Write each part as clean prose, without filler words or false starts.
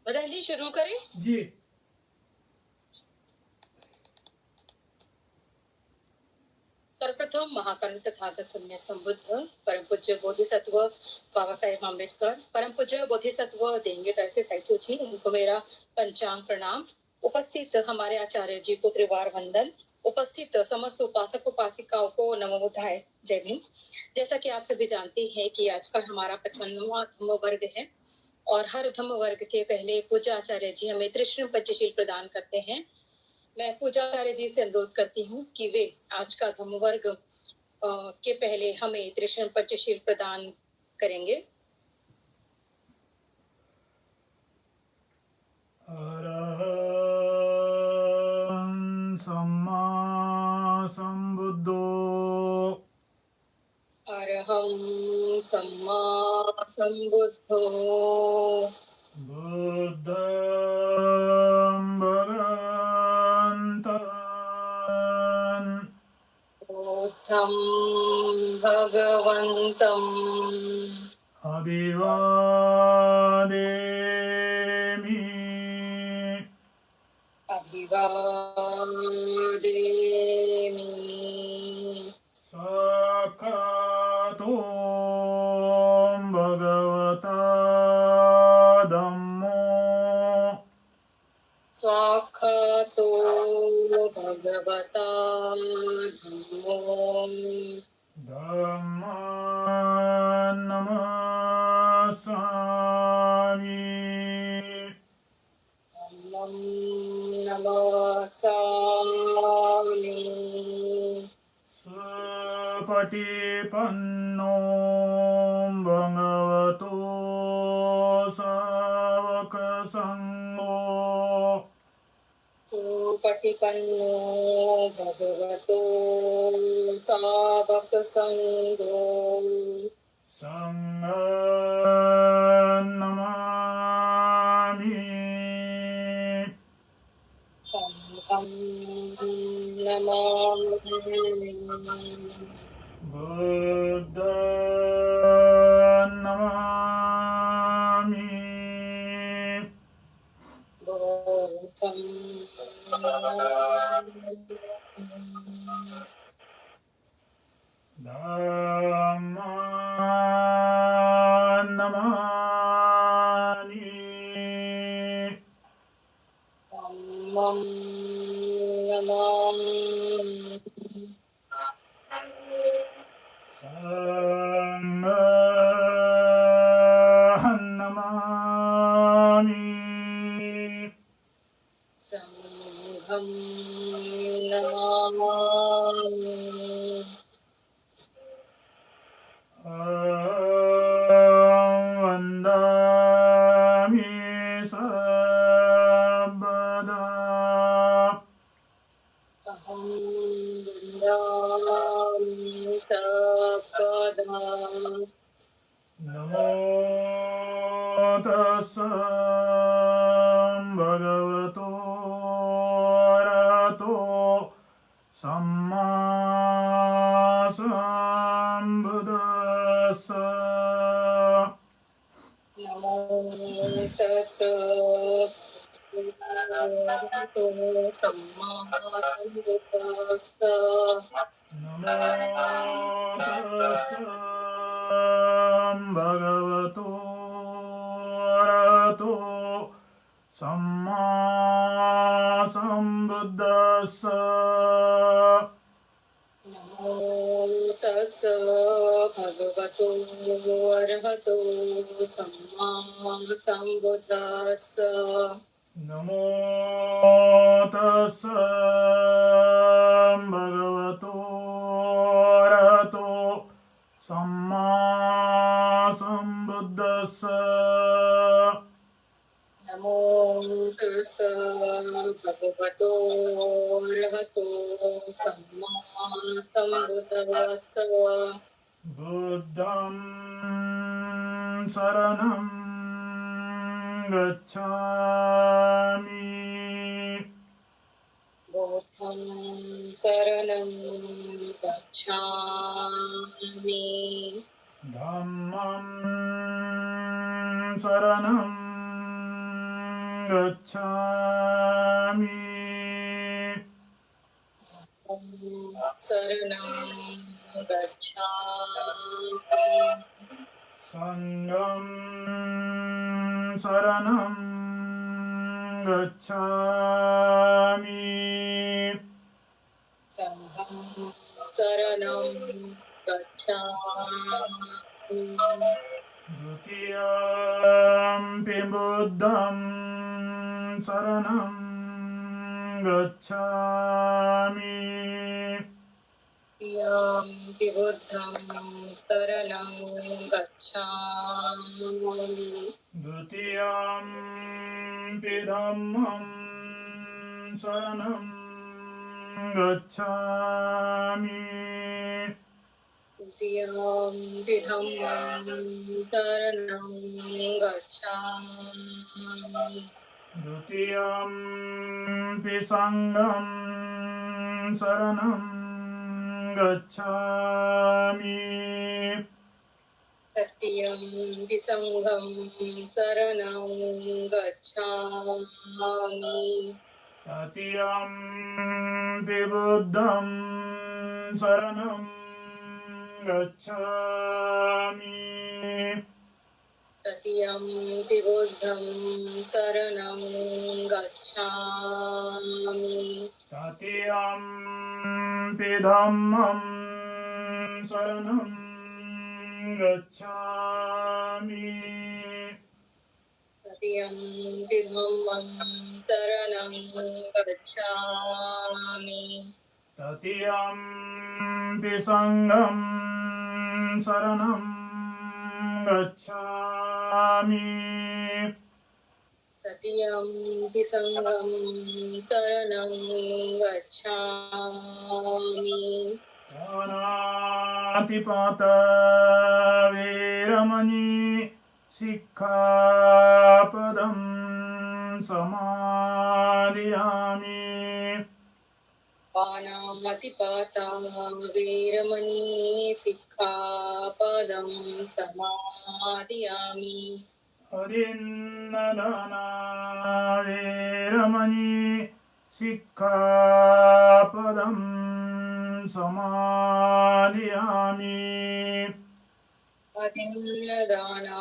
मदन जी शुरू करें जी। सर्वप्रथम महाकरुण तथागत सम्यक संबुद्ध परम पूज्य बोधिसत्व बाबा साहेब आम्बेडकर, परम पूज्य बोधिसत्व देंगे ऐसे साइचो जी, उनको मेरा पंचांग प्रणाम। उपस्थित हमारे आचार्य जी को त्रिवार वंदन। उपस्थित समस्त उपासक उपासिकाओं को नमो बुद्धाय, जय भीम। जैसा कि आप सभी जानते हैं कि आज का हमारा 55वां धम्म वर्ग है और हर धम्म वर्ग के पहले पूज्य आचार्य जी हमें त्रिशृंग पंचशील प्रदान करते हैं। मैं पूजाचार्य जी से अनुरोध करती हूँ कि वे आज का धम्म वर्ग के पहले हमें त्रिशृंग पंचशील प्रदान करेंगे। अरहं सम्मा संबुद्धो अरहं सम्मा संबुद्धो बुद्धं भगवन्तं बुद्धं भगवन्तम् अभिवादेमि। अभिवादेमि। साक्षातो भगवता धम्मो साक्षातो भगवता धम्मो धम्मान् नमस्सामि। धम्मं नमस्सामि। सुपटिपन्नो भगवतो सावकसङ्गो सुपटिपन्नो भगवतो सावकसङ्गो सङ्घं नमामि। संघं नमामि। बुद्धं नमामि। बुद्धं नमामि। धम्मान् नमामि। धम्मं नमामि। संघं नमामि। संघं नमामि। वन्दामि सर्वदा। अहं वन्दामि सर्वदा। नमो तस्सः भगवतो अरहतो सम्मा सम्बुद्दस्स। नमो तस्सः भगवतो सम्मा सम्बुद्दस्स। नमो तस्सः भगवतो अरहतो सम्मा सम्बुद्दस्स। नमो तस्सः भगवतो अरहतो सम्मा सम्बुद्दस्स। नमो तस्सः भगवतो अरहतो सम्मा सम्बुद्दस्स। नमो तस्सः भगवतो अरहतो सम्मा सम्बुद्दस्स। बुद्धं शरणं गच्छामि। बुद्धं शरणं गच्छामि। धम्मं शरणं गच्छामि शरणं गच्छामि संघं शरणं गच्छामि संघं शरणं गच्छामि द्वितीयम्पि बुद्धं शरणं गच्छामि यम्पि बुद्धं शरणं गच्छामि द्वितीयम्पि धम्मं शरणं गच्छामि द्वितीयम्पि धम्मं शरणं गच्छामि द्वितीयम्पि सङ्घं शरणं गच्छामि तृतीयम्पि सङ्घं शरणं गच्छामि तृतीयम्पि बुद्धं शरणं गच्छामि तृतीयम्पि बुद्धं शरणं गच्छामि तृतीयम्पि धम्मं शरणं गच्छामि तृतीयम्पि धम्मं शरणं गच्छामि तृतीयम्पि सङ्घं शरणं गच्छामि तृतीयम्पि सङ्घं शरणं गच्छामि पानातिपाता वीरमणि सिक्खापदं समादयामि पानातिपाता वीरमणि सिक्खापदं समादयामि अदिन्नदाना वीरमणि सिक्खापदं समादयामि अदिन्नदाना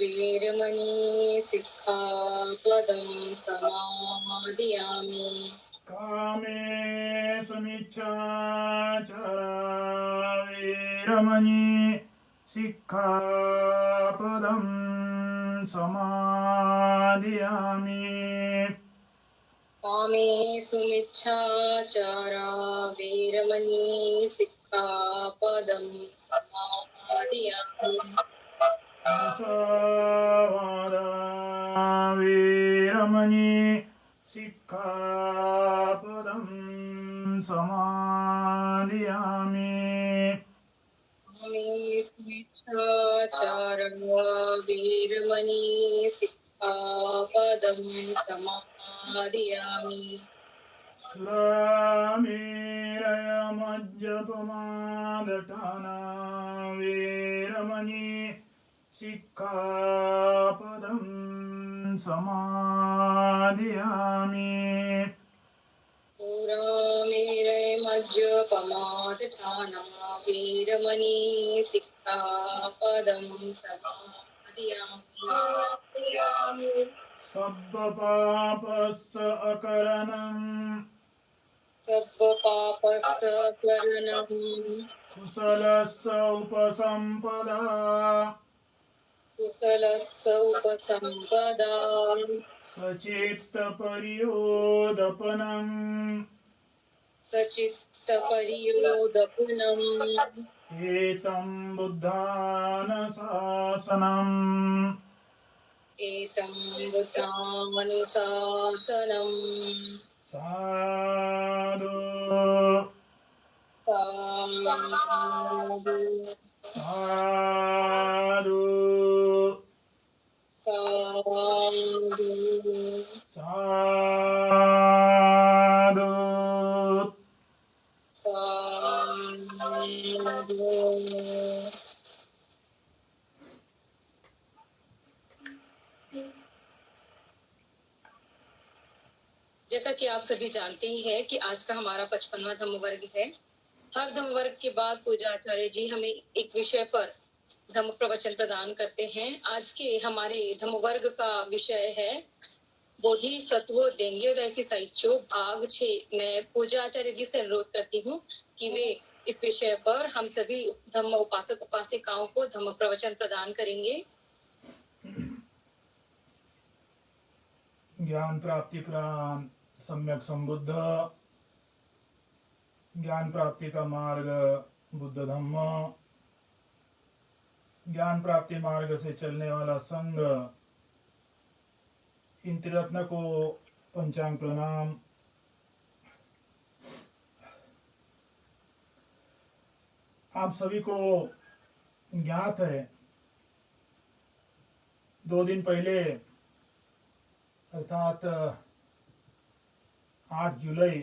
वीरमणि सिक्खापदं समादयामि कामेषु मिच्छाचारा वीरमणि सिक्खापदं समादयामि कामेषु मिच्छाचारा वीरमणि सिक्खापदं समादयामि मुसावादा वीरमणि सिक्खापदं समादयामि कामेषु मिच्छाचारा वीरमणि सिक्खापदं समादयामि सुरामेरयमज्जपमादटाना वीरमणि सिक्खापदं समादयामि पुरामेरमज्जपमादठाना वीरमणि सिक्खापदं समादयामि सब्बपापस्य अकरणं सर्वपापस्करणं कुशलस्य उपसम्पदा कुशलस्य उपसम्पदा सचित्तपर्योदपनम् सचित्तपर्योदपुनम् एतं बुद्धानशासनम् एतं बुद्धानुशासनम् साधु साधु साधु साधु साधु साधु जैसा कि आप सभी जानते ही हैं कि आज का हमारा 55वां धम्म वर्ग है। हर धम्म वर्ग के बाद पूजा आचार्य जी हमें एक विषय पर धम्म प्रवचन प्रदान करते हैं। आज के हमारे धम्म वर्ग का विषय है बोधिसत्व देंगे साइचो भाग 6। मैं पूजा आचार्य जी से अनुरोध करती हूँ कि वे इस विषय पर हम सभी धम्म उपासक उपासिकाओं को धम्म प्रवचन प्रदान करेंगे। ज्ञान प्राप्ति प्राण सम्यक संबुद्ध, ज्ञान प्राप्ति का मार्ग बुद्ध धम्म, ज्ञान प्राप्ति मार्ग से चलने वाला संघ, इन त्रिरत्न को पंचांग प्रणाम। आप सभी को ज्ञात है 2 दिन पहले अर्थात 8 जुलाई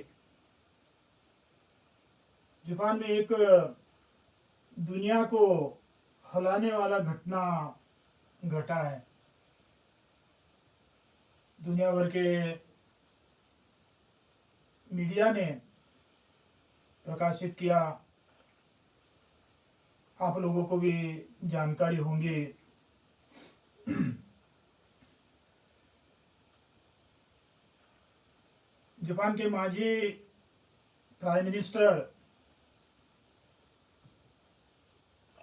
जापान में एक दुनिया को हिलाने वाला घटना घटा है। दुनिया भर के मीडिया ने प्रकाशित किया, आप लोगों को भी जानकारी होंगी। जापान के माजी प्राइम मिनिस्टर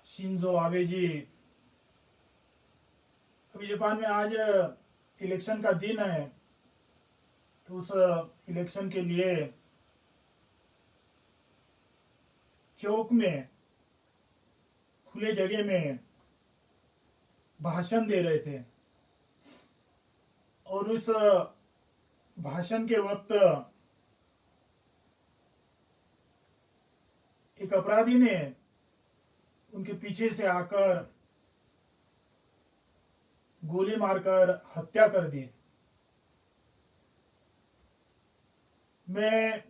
शिंजो आबे जी, अभी जापान में आज इलेक्शन का दिन है, तो उस इलेक्शन के लिए चौक में खुले जगह में भाषण दे रहे थे और उस भाषण के वक्त एक अपराधी ने उनके पीछे से आकर गोली मारकर हत्या कर दी। मैं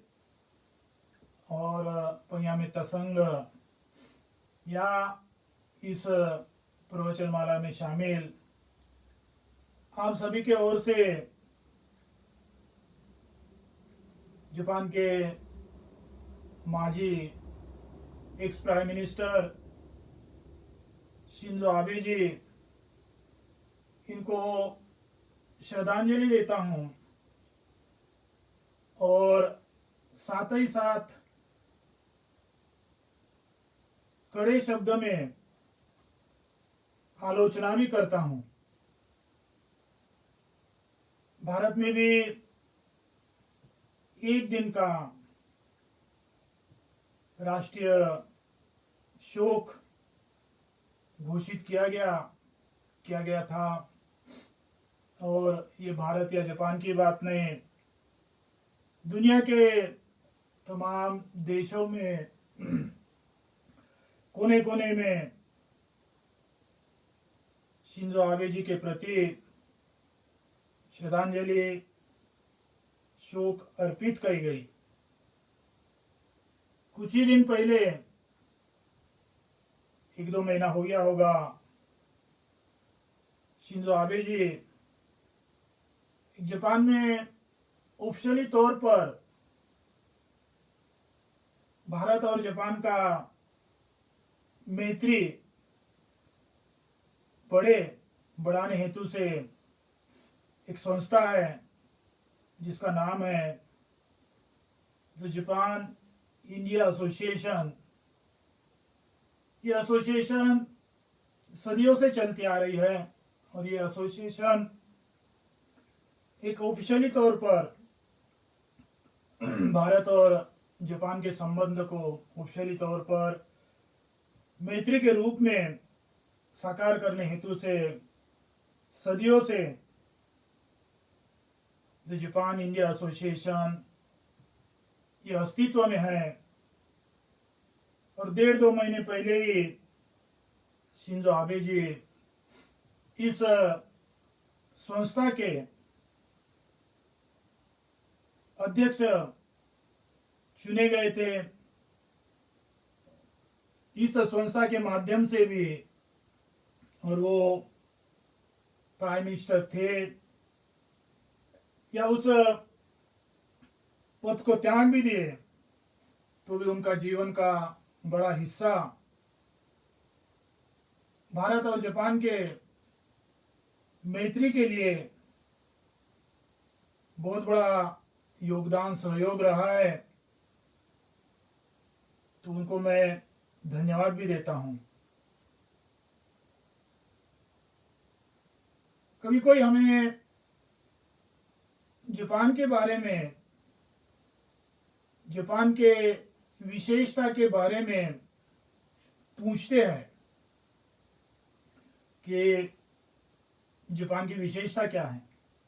और पंयामी तसंग या इस प्रवचनमाला में शामिल आप सभी के ओर से जापान के माजी ex prime minister Shinzo Abe ji, इनको श्रद्धांजलि देता हूं और साथ ही साथ कड़े शब्द में आलोचना भी करता हूं। भारत में भी एक दिन का राष्ट्रीय शोक घोषित किया गया था और ये भारत या जापान की बात नहीं, दुनिया के तमाम देशों में कोने कोने में शिंजो आबे जी के प्रति श्रद्धांजलि शोक अर्पित की गई। कुछ ही दिन पहले 1-2 महीना हो गया होगा, शिंजो आबे जी जापान में ऑफिशियली तौर पर भारत और जापान का मैत्री बढ़ाने हेतु से एक संस्था है जिसका नाम है द जापान इंडिया एसोसिएशन। ये एसोसिएशन सदियों से चलती आ रही है और ये एसोसिएशन एक ऑफिशियली तौर पर भारत और जापान के संबंध को ऑफिशियली तौर पर मैत्री के रूप में साकार करने हेतु से सदियों से द जापान इंडिया एसोसिएशन ये अस्तित्व में है। और 1.5-2 महीने पहले ही शिंजो आबे जी इस संस्था के अध्यक्ष चुने गए थे। इस संस्था के माध्यम से भी, और वो प्राइम मिनिस्टर थे या उस पद को त्याग भी दिए तो भी उनका जीवन का बड़ा हिस्सा भारत और जापान के मैत्री के लिए बहुत बड़ा योगदान सहयोग रहा है, तो उनको मैं धन्यवाद भी देता हूं। कभी कोई हमें जापान के बारे में, जापान के विशेषता के बारे में पूछते हैं कि जापान की विशेषता क्या है,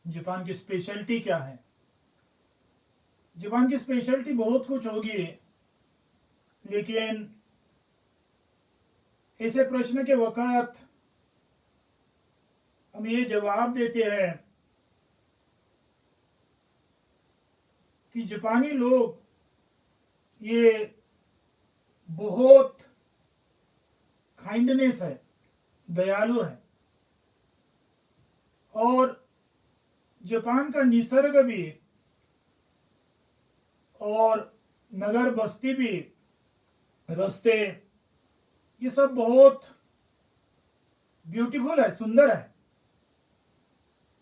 जापान की स्पेशलिटी क्या है। जापान की स्पेशलिटी बहुत कुछ होगी, लेकिन ऐसे प्रश्न के वक़्त हम ये जवाब देते हैं कि जापानी लोग ये बहुत काइंडनेस है, दयालु है, और जापान का निसर्ग भी और नगर बस्ती भी, रास्ते, ये सब बहुत ब्यूटीफुल है, सुंदर है।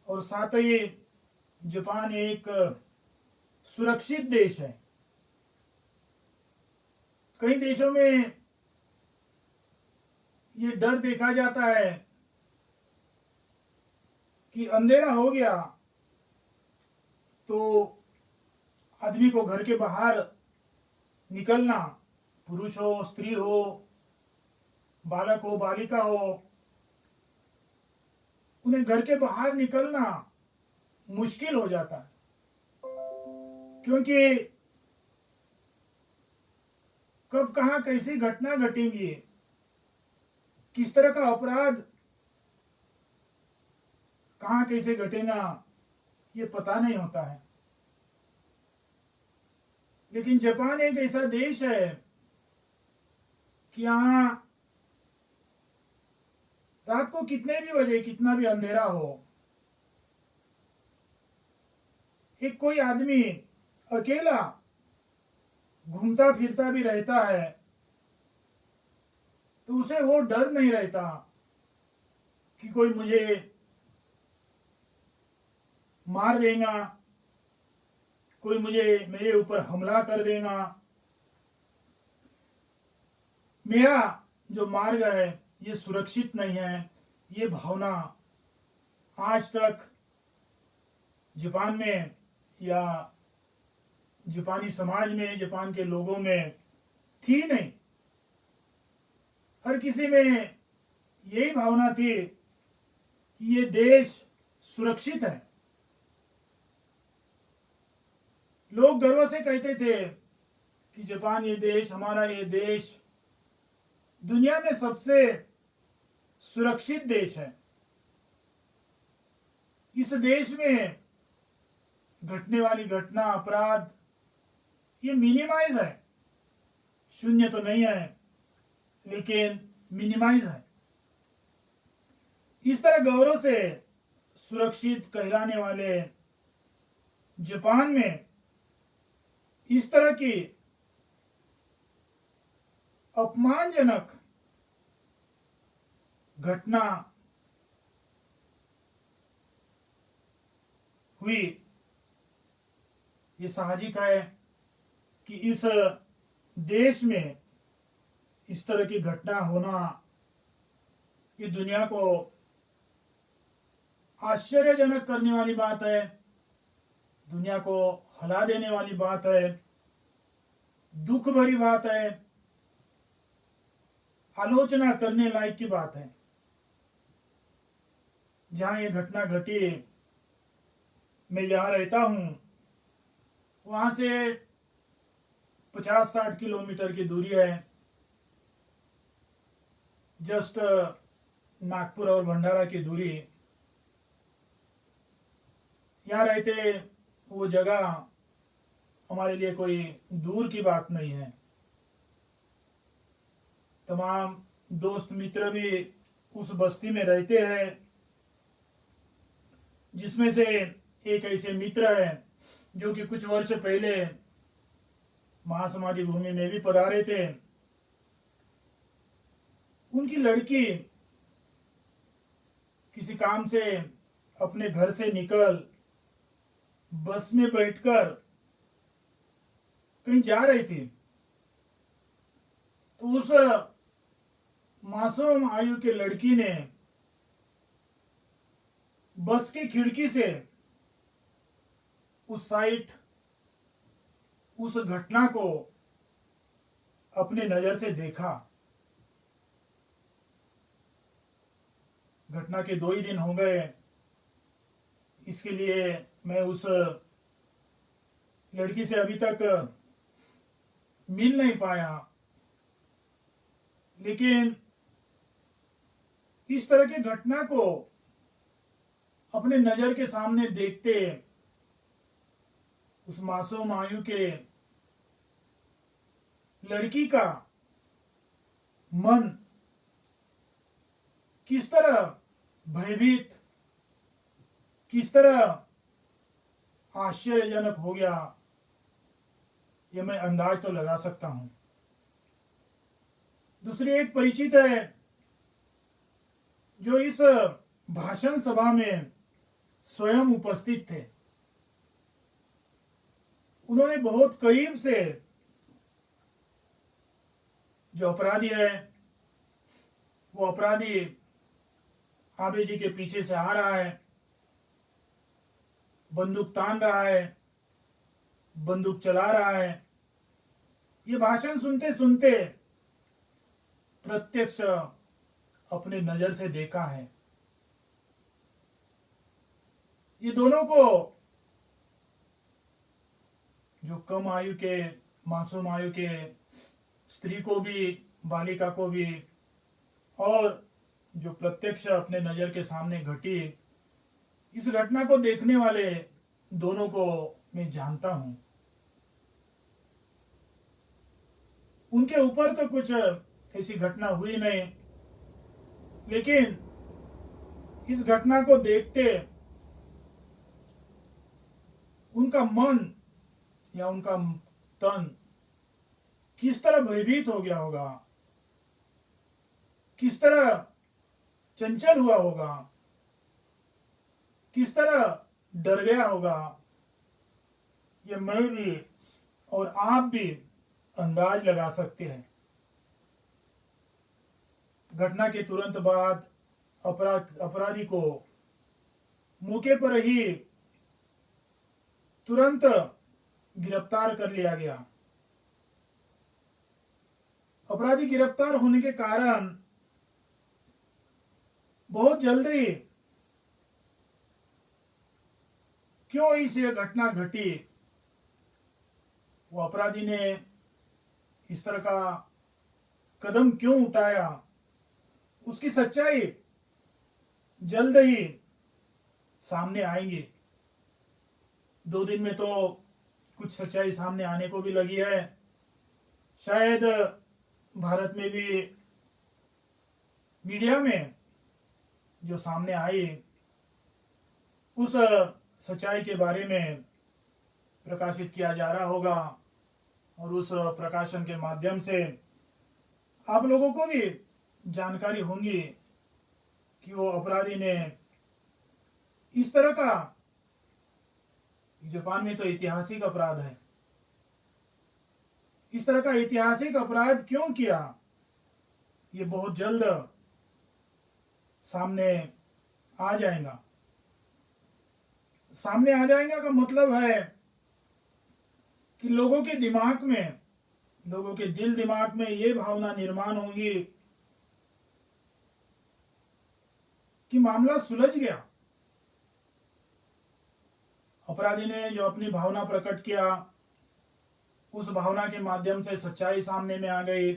और साथ ही जापान एक सुरक्षित देश है। कई देशों में ये डर देखा जाता है कि अंधेरा हो गया तो आदमी को घर के बाहर निकलना, पुरुष हो, स्त्री हो, बालक हो, बालिका हो, उन्हें घर के बाहर निकलना मुश्किल हो जाता है, क्योंकि कब कहां कैसी घटना घटेंगी, किस तरह का अपराध कहां कैसे घटेगा, ये पता नहीं होता है। लेकिन जापान एक ऐसा देश है कि यहाँ रात को कितने भी बजे, कितना भी अंधेरा हो, एक कोई आदमी अकेला घूमता फिरता भी रहता है तो उसे वो डर नहीं रहता कि कोई मुझे मार देगा, कोई मुझे, मेरे ऊपर हमला कर देगा। मेरा जो मार्ग है ये सुरक्षित नहीं है, ये भावना आज तक जापान में या जापानी समाज में, जापान के लोगों में थी नहीं। हर किसी में यही भावना थी कि ये देश सुरक्षित है। लोग गर्व से कहते थे कि जापान, ये देश, हमारा ये देश दुनिया में सबसे सुरक्षित देश है। इस देश में घटने वाली घटना, अपराध, ये मिनिमाइज है, शून्य तो नहीं है लेकिन मिनिमाइज है। इस तरह गौरव से सुरक्षित कहलाने वाले जापान में इस तरह की अपमानजनक घटना हुई, ये साहजिक है कि इस देश में इस तरह की घटना होना ये दुनिया को आश्चर्यजनक करने वाली बात है, दुनिया को हिला देने वाली बात है, दुख भरी बात है, आलोचना करने लायक की बात है। जहां ये घटना घटी, मैं जहां रहता हूं, वहां से 50-60 किलोमीटर की दूरी है। जस्ट नागपुर और भंडारा की दूरी। यहाँ रहते वो जगह हमारे लिए कोई दूर की बात नहीं है। तमाम दोस्त मित्र भी उस बस्ती में रहते हैं, जिसमें से एक ऐसे मित्र हैं जो कि कुछ वर्ष पहले महासमाधि भूमि में भी पधारे थे। उनकी लड़की किसी काम से अपने घर से निकल बस में बैठकर कहीं जा रही थी, तो उस मासूम आयु के लड़की ने बस की खिड़की से उस साइट, उस घटना को अपने नजर से देखा। घटना के 2 ही दिन हो गए, इसके लिए मैं उस लड़की से अभी तक मिल नहीं पाया, लेकिन इस तरह की घटना को अपने नजर के सामने देखते उस मासूम आयु के लड़की का मन किस तरह भयभीत, किस तरह आश्चर्यजनक हो गया, यह मैं अंदाज तो लगा सकता हूं। दूसरी एक परिचित है जो इस भाषण सभा में स्वयं उपस्थित थे। उन्होंने बहुत करीब से जो अपराधी है, वो अपराधी आबे जी के पीछे से आ रहा है, बंदूक तान रहा है, बंदूक चला रहा है, ये भाषण सुनते सुनते प्रत्यक्ष अपने नजर से देखा है। ये दोनों को, जो कम आयु के, मासूम आयु के स्त्री को भी, बालिका को भी, और जो प्रत्यक्ष अपने नजर के सामने घटी, इस घटना को देखने वाले दोनों को मैं जानता हूं। उनके ऊपर तो कुछ ऐसी घटना हुई नहीं, लेकिन इस घटना को देखते उनका मन या उनका तन किस तरह भयभीत हो गया होगा, किस तरह चंचल हुआ होगा, किस तरह डर गया होगा, ये मैं भी और आप भी अंदाज लगा सकते हैं। घटना के तुरंत बाद अपराधी को मौके पर ही तुरंत गिरफ्तार कर लिया गया। अपराधी गिरफ्तार होने के कारण बहुत जल्दी क्यों इस ये घटना घटी, वो अपराधी ने इस तरह का कदम क्यों उठाया, उसकी सच्चाई जल्द ही सामने आएंगी। 2 दिन में तो कुछ सच्चाई सामने आने को भी लगी है। शायद भारत में भी मीडिया में जो सामने आई, उस सच्चाई के बारे में प्रकाशित किया जा रहा होगा, और उस प्रकाशन के माध्यम से आप लोगों को भी जानकारी होंगी कि वो अपराधी ने इस तरह का, जापान में तो ऐतिहासिक अपराध है, इस तरह का ऐतिहासिक अपराध क्यों किया, ये बहुत जल्द सामने आ जाएगा। सामने आ जाएगा का मतलब है कि लोगों के दिमाग में, लोगों के दिल दिमाग में ये भावना निर्माण होगी कि मामला सुलझ गया। अपराधी ने जो अपनी भावना प्रकट किया, उस भावना के माध्यम से सच्चाई सामने में आ गई।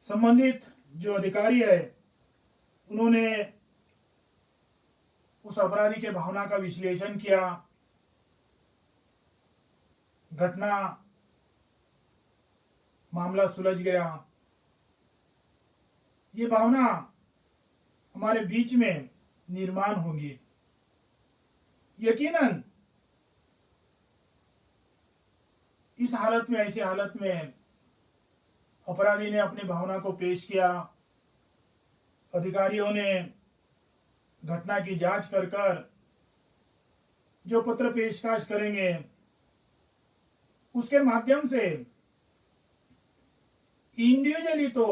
संबंधित जो अधिकारी है, उन्होंने उस अपराधी के भावना का विश्लेषण किया, घटना, मामला सुलझ गया। ये भावना हमारे बीच में निर्माण होगी। यकीनन इस हालत में, ऐसी हालत में अपराधी ने अपनी भावना को पेश किया। अधिकारियों ने घटना की जांच कर कर जो पत्र पेशकश करेंगे उसके माध्यम से इंडिविजुअली तो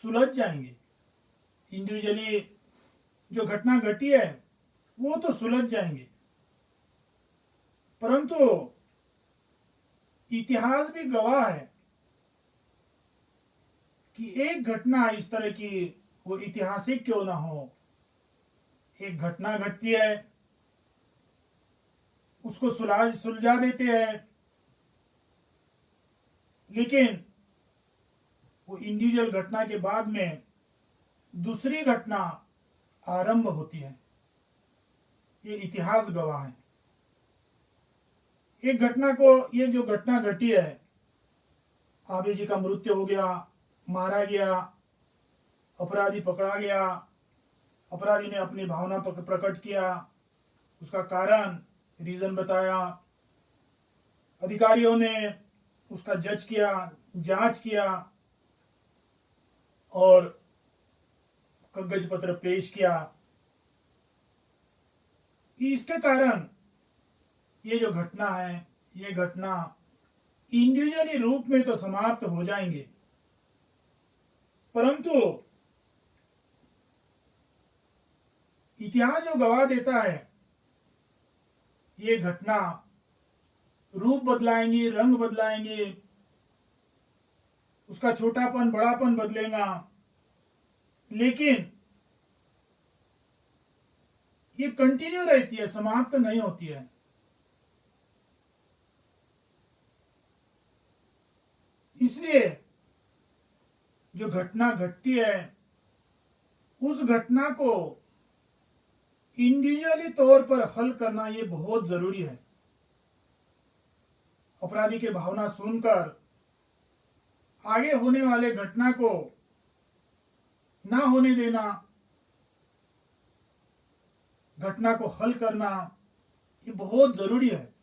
सुलझ जाएंगे। इंडिविजुअली जो घटना घटी है वो तो सुलझ जाएंगे, परंतु इतिहास भी गवाह है कि एक घटना इस तरह की, वो ऐतिहासिक क्यों ना हो, एक घटना घटती है, उसको सुलझा देते हैं, लेकिन वो इंडिविजुअल घटना के बाद में दूसरी घटना आरंभ होती है। ये इतिहास गवाह है। एक घटना को, ये जो घटना घटी है, आबे जी का मृत्यु हो गया, मारा गया, अपराधी पकड़ा गया, अपराधी ने अपनी भावना प्रकट किया, उसका कारण, रीजन बताया, अधिकारियों ने उसका जज किया, जांच किया और कागज पत्र पेश किया। इसके कारण ये जो घटना है, ये घटना इंडिविजुअली रूप में तो समाप्त हो जाएंगे, परंतु इतिहास जो गवाह देता है, ये घटना रूप बदलाएंगी, रंग बदलाएंगी, उसका छोटापन बड़ापन बदलेगा, लेकिन ये कंटिन्यू रहती है, समाप्त नहीं होती है। इसलिए जो घटना घटती है, उस घटना को इंडिविजुअली तौर पर हल करना ये बहुत जरूरी है। अपराधी की भावना सुनकर आगे होने वाले घटना को ना होने देना, घटना को हल करना, ये बहुत जरूरी है।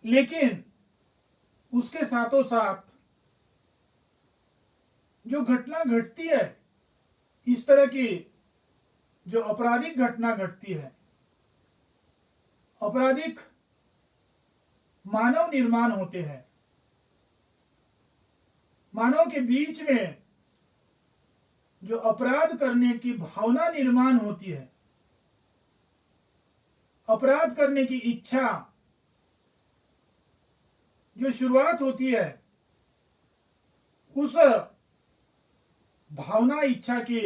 लेकिन उसके साथों साथ जो घटना घटती है, इस तरह की जो आपराधिक घटना घटती है, आपराधिक मानव निर्माण होते हैं, मानव के बीच में जो अपराध करने की भावना निर्माण होती है, अपराध करने की इच्छा जो शुरुआत होती है, उस भावना इच्छा की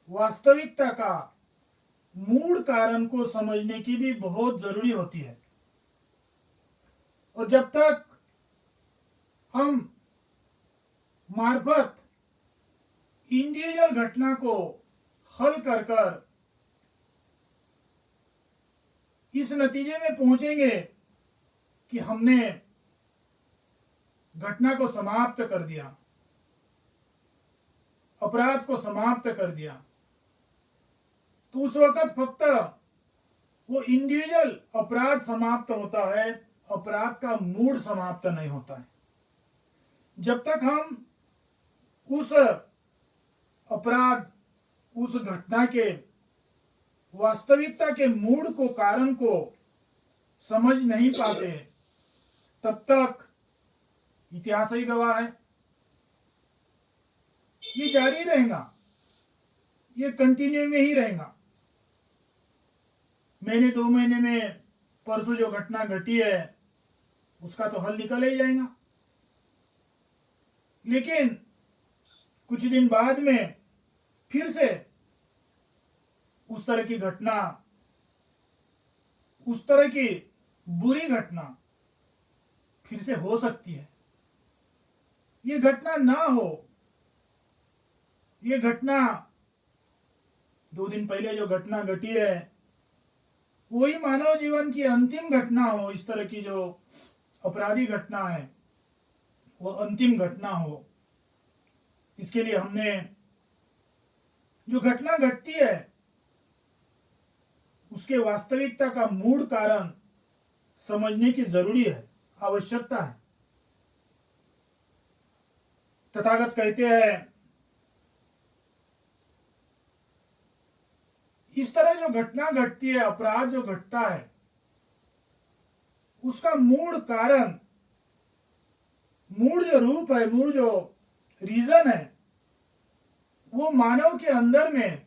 वास्तविकता का मूल कारण को समझने की भी बहुत जरूरी होती है। और जब तक हम मार्फत इंडिविजुअल घटना को हल कर कर इस नतीजे में पहुंचेंगे कि हमने घटना को समाप्त कर दिया, अपराध को समाप्त कर दिया, तो उस वक्त फक्त वो इंडिविजुअल अपराध समाप्त होता है, अपराध का मूड समाप्त नहीं होता है। जब तक हम उस अपराध, उस घटना के वास्तविकता के मूड को, कारण को समझ नहीं पाते, तब तक इतिहास ही गवाह है, ये जारी रहेगा, ये कंटिन्यू में ही रहेगा। महीने 2 महीने में परसों जो घटना घटी है उसका तो हल निकल ही जाएगा, लेकिन कुछ दिन बाद में फिर से उस तरह की घटना, उस तरह की बुरी घटना फिर से हो सकती है। ये घटना ना हो, ये घटना 2 दिन पहले जो घटना घटी है वही मानव जीवन की अंतिम घटना हो, इस तरह की जो अपराधी घटना है वो अंतिम घटना हो। इसके लिए हमने जो घटना घटती है उसके वास्तविकता का मूल कारण समझने की जरूरी है, आवश्यकता है। तथागत कहते हैं इस तरह जो घटना घटती है, अपराध जो घटता है, उसका मूल कारण, मूल जो रूप है, मूल जो रीजन है, वो मानव के अंदर में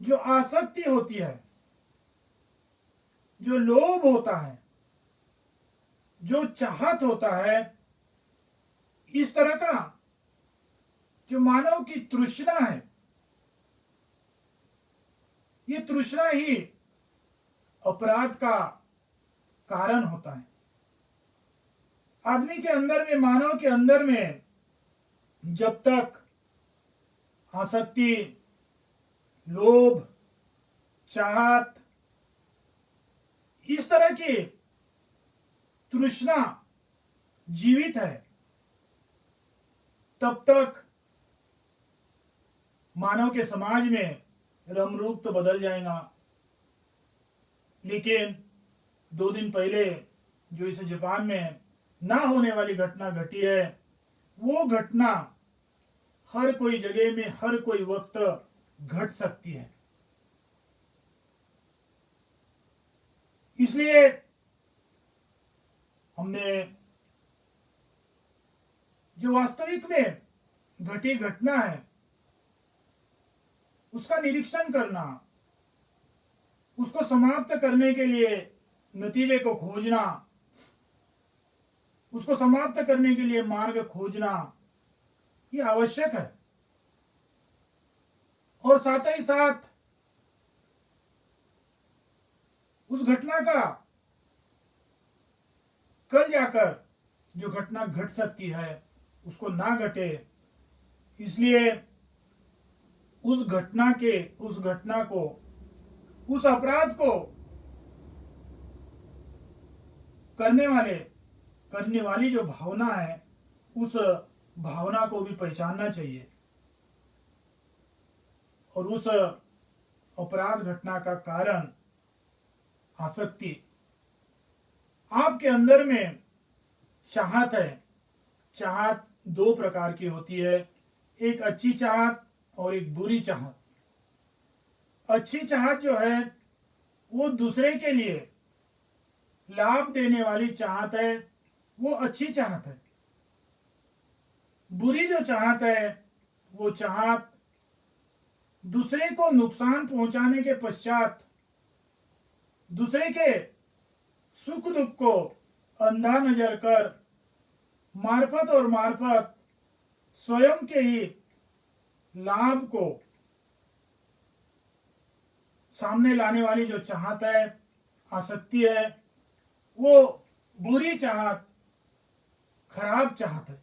जो आसक्ति होती है, जो लोभ होता है, जो चाहत होता है, इस तरह का जो मानव की तृष्णा है, ये तृष्णा ही अपराध का कारण होता है। आदमी के अंदर में, मानव के अंदर में जब तक आसक्ति, लोभ, चाहत, इस तरह की तृष्णा जीवित है, तब तक मानव के समाज में रमरूप तो बदल जाएगा। लेकिन 2 दिन पहले जो इस जापान में ना होने वाली घटना घटी है, वो घटना हर कोई जगह में, हर कोई वक्त घट सकती है। इसलिए हमने जो वास्तविक में घटी घटना है, उसका निरीक्षण करना, उसको समाप्त करने के लिए नतीजे को खोजना, उसको समाप्त करने के लिए मार्ग खोजना, ये आवश्यक है। और साथ ही साथ उस घटना का कल जाकर जो घटना घट सकती है, उसको ना घटे, इसलिए उस घटना को, उस अपराध को करने वाली जो भावना है, उस भावना को भी पहचानना चाहिए। और उस अपराध घटना का कारण आसक्ति, आपके अंदर में चाहत है। चाहत 2 प्रकार की होती है, एक अच्छी चाहत और एक बुरी चाहत। अच्छी चाहत जो है वो दूसरे के लिए लाभ देने वाली चाहत है, वो अच्छी चाहत है। बुरी जो चाहत है, वो चाहत दूसरे को नुकसान पहुंचाने के पश्चात दूसरे के सुख दुख को अंधा नजर कर मार्फत स्वयं के ही लाभ को सामने लाने वाली जो चाहत है, आसक्ति है, वो बुरी चाहत, खराब चाहत है।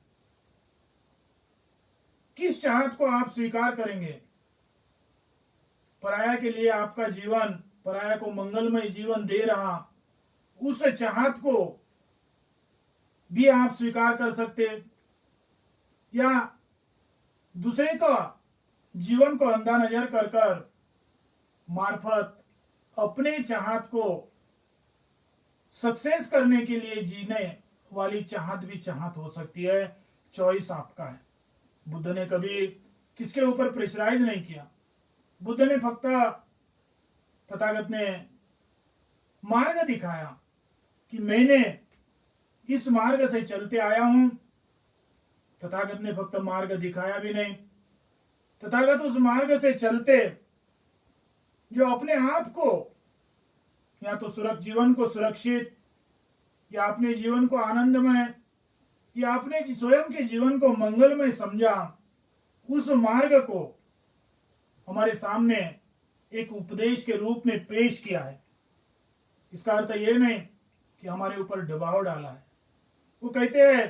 किस चाहत को आप स्वीकार करेंगे? पराया के लिए आपका जीवन, पराया को मंगलमय जीवन दे रहा, उस चाहत को भी आप स्वीकार कर सकते, या दूसरे का जीवन को अंधा नजर कर मार्फत अपने चाहत को सक्सेस करने के लिए जीने वाली चाहत भी चाहत हो सकती है। चॉइस आपका है। बुद्ध ने कभी किसके ऊपर प्रेशराइज नहीं किया। बुद्ध ने फक्त, तथागत ने मार्ग दिखाया कि मैंने इस मार्ग से चलते आया हूं। तथागत ने फक्त मार्ग दिखाया भी नहीं, तथागत उस मार्ग से चलते जो अपने आप को या तो जीवन को सुरक्षित, या अपने जीवन को आनंदमय, या अपने स्वयं के जीवन को मंगलमय समझा, उस मार्ग को हमारे सामने एक उपदेश के रूप में पेश किया है। इसका अर्थ यह नहीं कि हमारे ऊपर दबाव डाला है। वो कहते हैं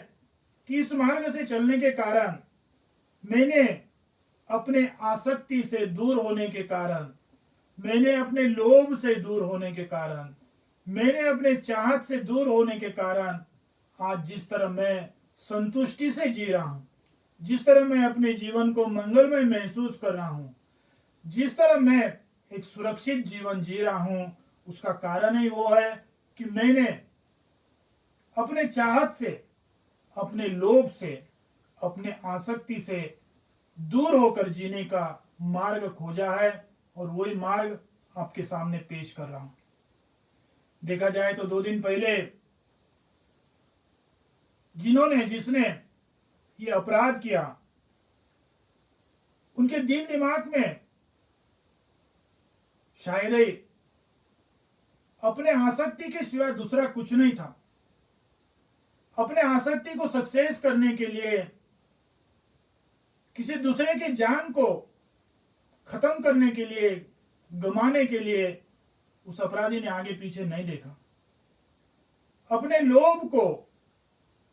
कि इस मार्ग से चलने के कारण मैंने अपने आसक्ति से दूर होने के कारण, मैंने अपने लोभ से दूर होने के कारण, मैंने अपने चाहत से दूर होने के कारण आज जिस तरह मैं संतुष्टि से जी रहा हूं, जिस तरह मैं अपने जीवन को मंगलमय महसूस कर रहा हूं, जिस तरह मैं एक सुरक्षित जीवन जी रहा हूं, उसका कारण ही वो है कि मैंने अपने चाहत से, अपने लोभ से, अपने आसक्ति से दूर होकर जीने का मार्ग खोजा है और वही मार्ग आपके सामने पेश कर रहा हूं। देखा जाए तो 2 दिन पहले जिसने ये अपराध किया, उनके दिल दिमाग में शायद ही अपने आसक्ति के सिवाय दूसरा कुछ नहीं था। अपने आसक्ति को सक्सेस करने के लिए, किसी दूसरे की जान को खत्म करने के लिए, गमाने के लिए उस अपराधी ने आगे पीछे नहीं देखा। अपने लोभ को,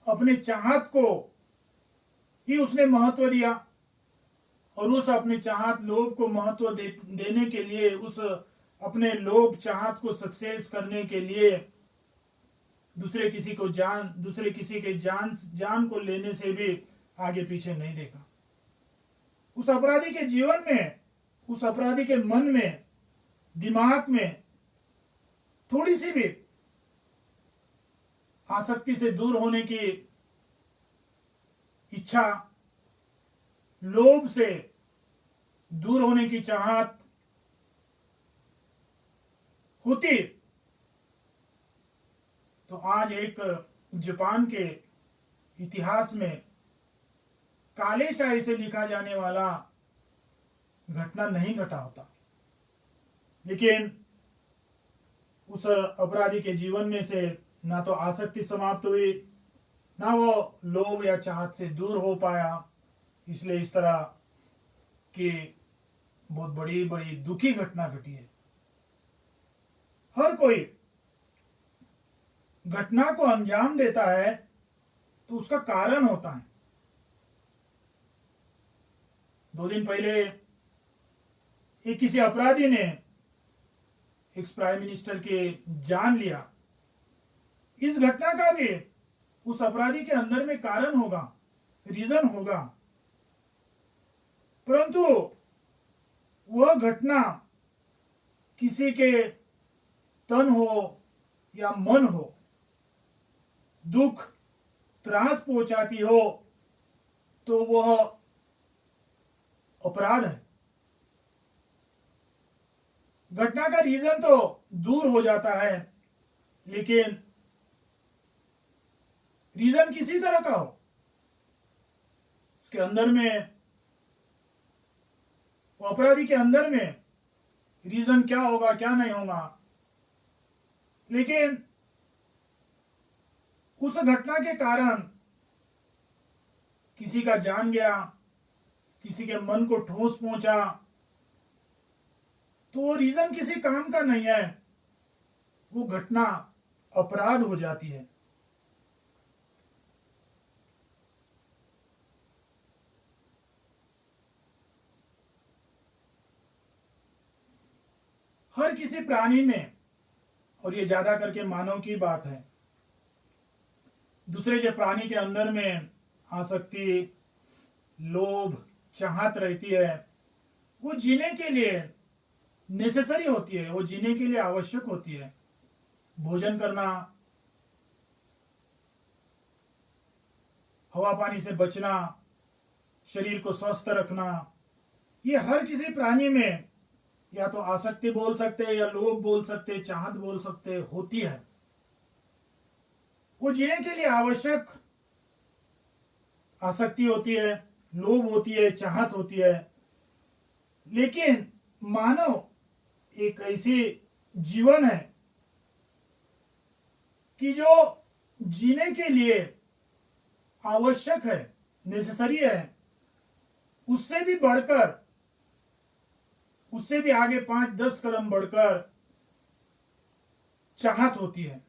अपने चाहत को ही उसने महत्व दिया और उस अपने चाहत लोभ को महत्व देने के लिए, उस अपने लोभ चाहत को सक्सेस करने के लिए दूसरे किसी के जान को लेने से भी आगे पीछे नहीं देखा। उस अपराधी के जीवन में, उस अपराधी के मन में, दिमाग में थोड़ी सी भी आसक्ति से दूर होने की इच्छा, लोभ से दूर होने की चाहत होती तो आज एक जापान के इतिहास में काले शाही से लिखा जाने वाला घटना नहीं घटा होता। लेकिन उस अपराधी के जीवन में से ना तो आसक्ति समाप्त हुई, ना वो लोभ या चाहत से दूर हो पाया। इसलिए इस तरह की बहुत बड़ी बड़ी दुखी घटना घटी है। हर कोई घटना को अंजाम देता है तो उसका कारण होता है। 2 दिन पहले एक किसी अपराधी ने एक्स प्राइम मिनिस्टर के जान लिया। इस घटना का भी उस अपराधी के अंदर में कारण होगा, रीजन होगा, परंतु वह घटना किसी के तन हो या मन हो, दुख त्रास पहुंचाती हो तो वह अपराध है। घटना का रीजन तो दूर हो जाता है, लेकिन रीजन किसी तरह का हो, उसके अंदर में, वो अपराधी के अंदर में रीजन क्या होगा क्या नहीं होगा, लेकिन उस घटना के कारण किसी का जान गया, किसी के मन को ठोस पहुंचा, तो वो रीजन किसी काम का नहीं है, वो घटना अपराध हो जाती है। हर किसी प्राणी में, और ये ज्यादा करके मानव की बात है, दूसरे जो प्राणी के अंदर में आसक्ति, लोभ, चाहत रहती है, वो जीने के लिए नेसेसरी होती है, वो जीने के लिए आवश्यक होती है। भोजन करना, हवा पानी से बचना, शरीर को स्वस्थ रखना, ये हर किसी प्राणी में या तो आसक्ति बोल सकते हैं, या लोभ बोल सकते हैं, चाहत बोल सकते हैं, होती है। वो जीने के लिए आवश्यक आसक्ति होती है, लोभ होती है, चाहत होती है। लेकिन मानव एक ऐसी जीवन है कि जो जीने के लिए आवश्यक है, नेसेसरी है, उससे भी बढ़कर, उससे भी आगे 5-10 कदम बढ़कर चाहत होती है,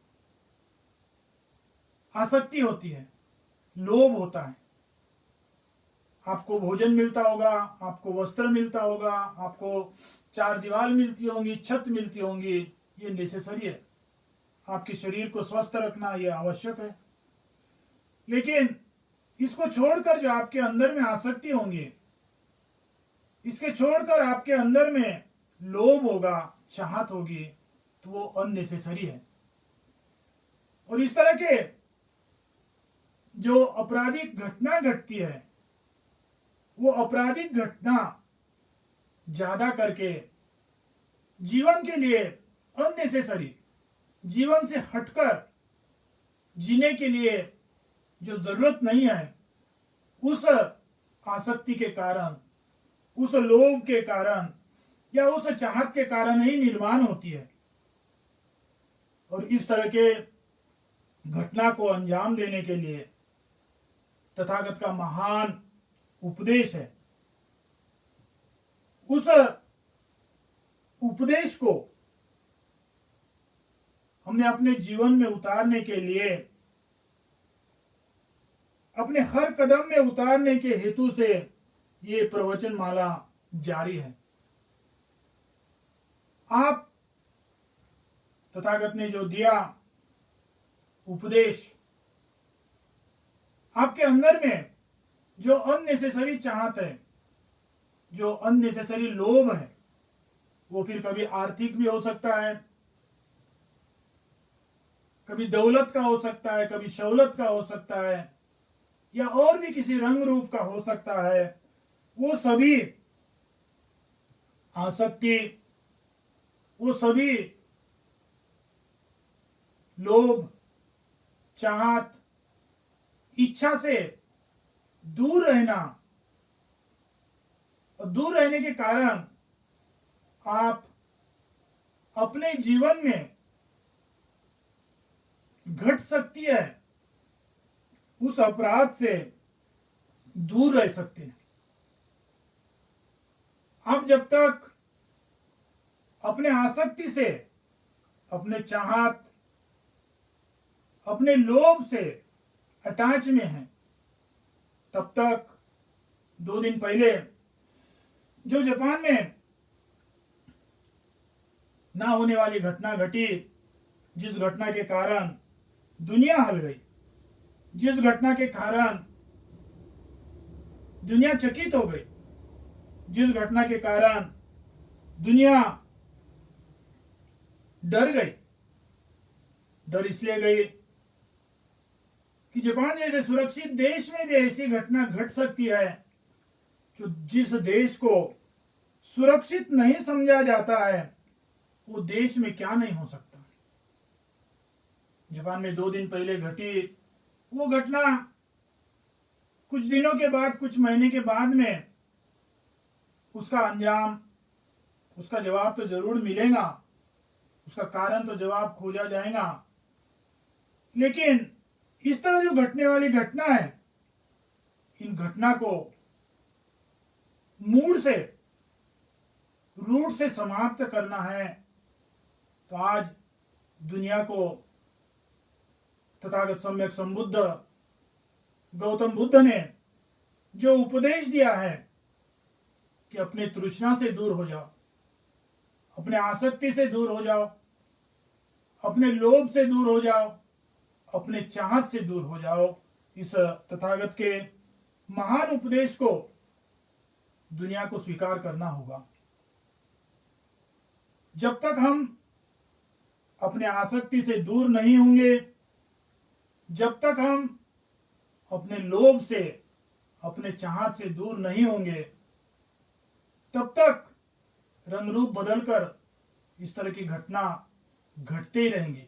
आसक्ति होती है, लोभ होता है। आपको भोजन मिलता होगा, आपको वस्त्र मिलता होगा, आपको 4 दीवार मिलती होंगी, छत मिलती होंगी, ये नेसेसरी है। आपके शरीर को स्वस्थ रखना ये आवश्यक है। लेकिन इसको छोड़कर जो आपके अंदर में आसक्ति होंगी, इसके छोड़कर आपके अंदर में लोभ होगा, चाहत होगी, तो वो अननेसेसरी है। और इस तरह के जो आपराधिक घटना घटती है, वो आपराधिक घटना ज्यादा करके जीवन के लिए अननेसेसरी, जीवन से हटकर जीने के लिए जो जरूरत नहीं है, उस आसक्ति के कारण, उस लोभ के कारण या उस चाहत के कारण ही निर्माण होती है। और इस तरह के घटना को अंजाम देने के लिए तथागत का महान उपदेश है। उस उपदेश को हमने अपने जीवन में उतारने के लिए, अपने हर कदम में उतारने के हेतु से ये प्रवचन माला जारी है। आप तथागत ने जो दिया उपदेश, आपके अंदर में जो अननेसेसरी चाहत है, जो अननेसेसरी लोभ है, वो फिर कभी आर्थिक भी हो सकता है, कभी दौलत का हो सकता है, कभी शौलत का हो सकता है, या और भी किसी रंग रूप का हो सकता है। वो सभी आसक्ति, वो सभी लोभ, चाहत, इच्छा से दूर रहना, और दूर रहने के कारण आप अपने जीवन में घट सकती है उस अपराध से दूर रह सकते हैं। आप जब तक अपने आसक्ति से, अपने चाहत, अपने लोभ से अटैच में हैं, तब तक 2 दिन पहले जो जापान में ना होने वाली घटना घटी, जिस घटना के कारण दुनिया हिल गई, जिस घटना के कारण दुनिया चकित हो गई, जिस घटना के कारण दुनिया डर गई। डर इसलिए गई कि जापान जैसे सुरक्षित देश में भी ऐसी घटना घट सकती है जो जिस देश को सुरक्षित नहीं समझा जाता है, वो देश में क्या नहीं हो सकता। जापान में 2 दिन पहले घटी वो घटना कुछ दिनों के बाद, कुछ महीने के बाद में उसका अंजाम, उसका जवाब तो जरूर मिलेगा, उसका कारण तो जवाब खोजा जाएगा। लेकिन इस तरह जो घटने वाली घटना है, इन घटना को मूड से, रूट से समाप्त करना है, तो आज दुनिया को तथागत सम्यक संबुद्ध गौतम बुद्ध ने जो उपदेश दिया है कि अपने तृष्णा से दूर हो जाओ, अपने आसक्ति से दूर हो जाओ, अपने लोभ से दूर हो जाओ, अपने चाहत से दूर हो जाओ, इस तथागत के महान उपदेश को दुनिया को स्वीकार करना होगा। जब तक हम अपने आसक्ति से दूर नहीं होंगे, जब तक हम अपने लोभ से, अपने चाहत से दूर नहीं होंगे, तब तक रंग रूप बदलकर इस तरह की घटना घटते ही रहेंगी।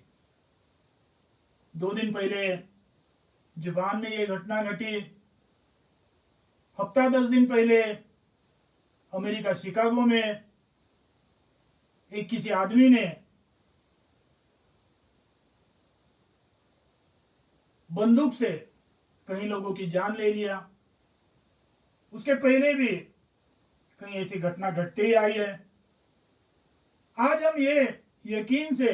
2 दिन पहले जापान में यह घटना घटी। हफ्ता 10 दिन पहले अमेरिका शिकागो में एक किसी आदमी ने बंदूक से कई लोगों की जान ले लिया। उसके पहले भी कहीं ऐसी घटना घटती ही आई है। आज हम ये यकीन से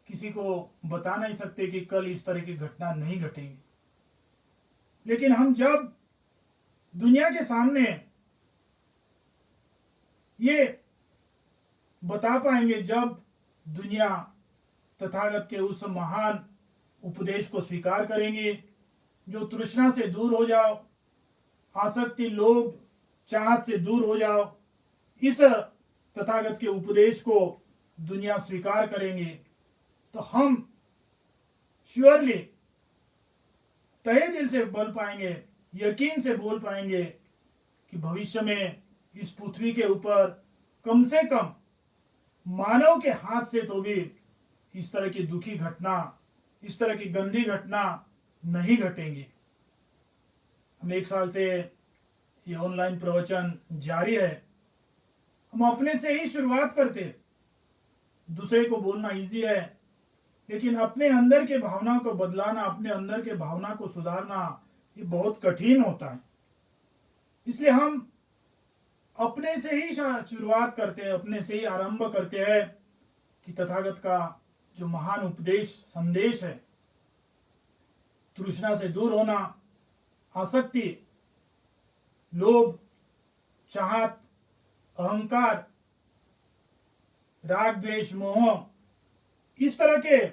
किसी को बता नहीं सकते कि कल इस तरह की घटना नहीं घटेगी, लेकिन हम जब दुनिया के सामने ये बता पाएंगे, जब दुनिया तथागत के उस महान उपदेश को स्वीकार करेंगे, जो तृष्णा से दूर हो जाओ, आसक्ति, लोभ, चाहत से दूर हो जाओ, इस तथागत के उपदेश को दुनिया स्वीकार करेंगे, तो हम श्योरली तहे दिल से बोल पाएंगे, यकीन से बोल पाएंगे कि भविष्य में इस पृथ्वी के ऊपर कम से कम मानव के हाथ से तो भी इस तरह की दुखी घटना, इस तरह की गंदी घटना नहीं घटेंगी। हम 1 साल से ये ऑनलाइन प्रवचन जारी है। हम अपने से ही शुरुआत करते, दूसरे को बोलना इजी है, लेकिन अपने अंदर के भावना को बदलाना, अपने अंदर के भावना को सुधारना ये बहुत कठिन होता है। इसलिए हम अपने से ही शुरुआत करते हैं, अपने से ही आरंभ करते हैं कि तथागत का जो महान उपदेश संदेश है, तृष्णा से दूर होना, आसक्ति, लोभ, चाहत, अहंकार, राग, द्वेष, मोह, इस तरह के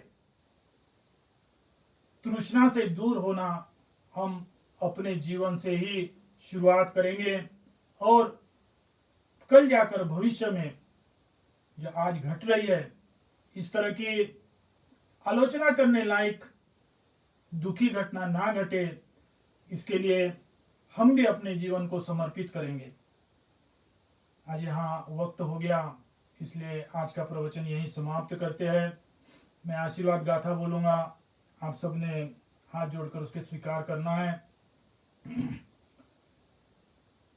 तृष्णा से दूर होना हम अपने जीवन से ही शुरुआत करेंगे। और कल जाकर भविष्य में जो आज घट रही है, इस तरह की आलोचना करने लायक दुखी घटना ना घटे, इसके लिए हम भी अपने जीवन को समर्पित करेंगे। आज यहाँ वक्त हो गया, इसलिए आज का प्रवचन यहीं समाप्त करते हैं। मैं आशीर्वाद गाथा बोलूंगा, आप सबने हाथ जोड़कर उसके स्वीकार करना है।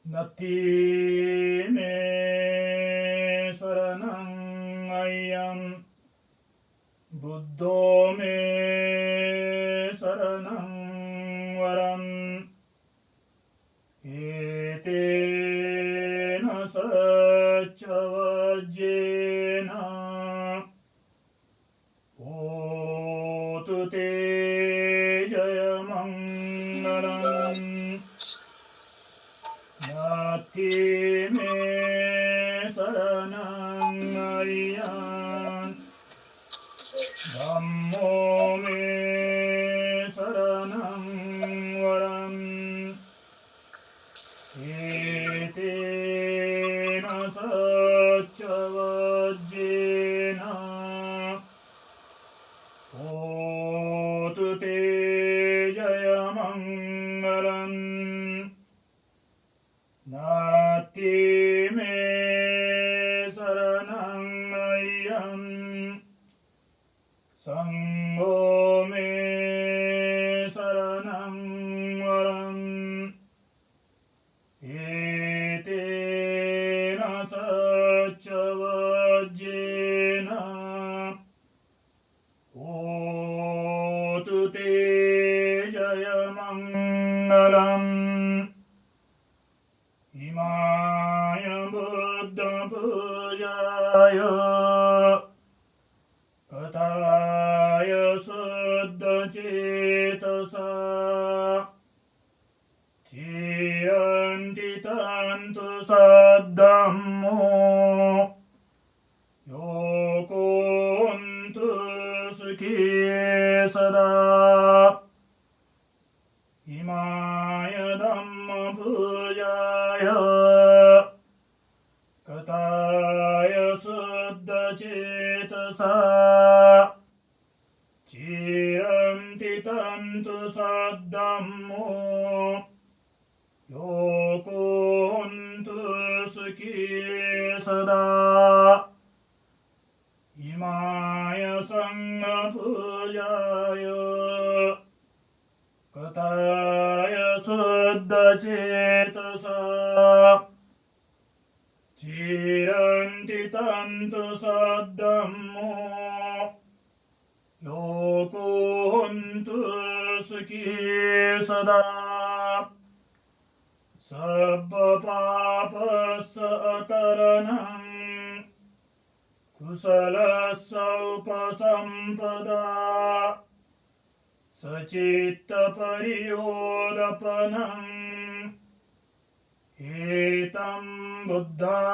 नत्थि मे शरणं अय्यं, बुद्धो मे शरणं वरम्, एतेन सच्चवज्जेन होतु ते जयमङ्गलम्। नत्थि मे शरणं अय्यं, धम्मो मे शरणं वरम्, एतेन सच्चवज्जेन होतु ते जयमङ्गलम्। नत्थि मे शरणं अय्यं, संघो मे शरणं वरम्, एतेन सच्चवज्जेन होतु ते जयमङ्गलम्। इमाय बुद्धपूजाय कथाय शुद्धचेतसा, चिरन्ति तन्तु सद्धम्मो, योकोऽन्तु सुखी सदा। इमाय धम्मपूजाय कथाय शुद्धचेतसा, चिरन्ति तन्तु सद्धम्मो, योकोऽन्तु सुखी सदा। इमाय संघपूजाय कथाय शुद्धचेतसा, चिरन्ति तन्तु सद्धम्मो, योकोऽन्तु सुखी सदा। सर्वपापस्सकरणं कुशलस्सौपसम्पदा, सचित्तपरियोदपनम्, एतं बुद्धानुशासनम्।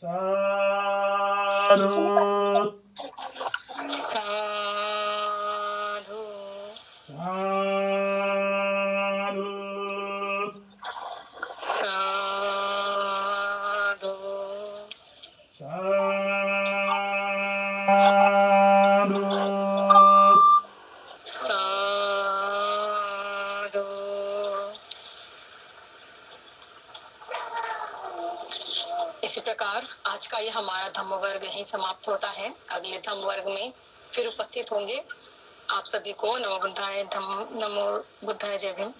साधु साधु साधु साधु साधु इसी प्रकार आज का ये हमारा धम्म वर्ग यहीं समाप्त होता है। अगले धम्म वर्ग में फिर उपस्थित होंगे। आप सभी को नमो बुद्धाय, नमो बुद्धाय, जय भीम।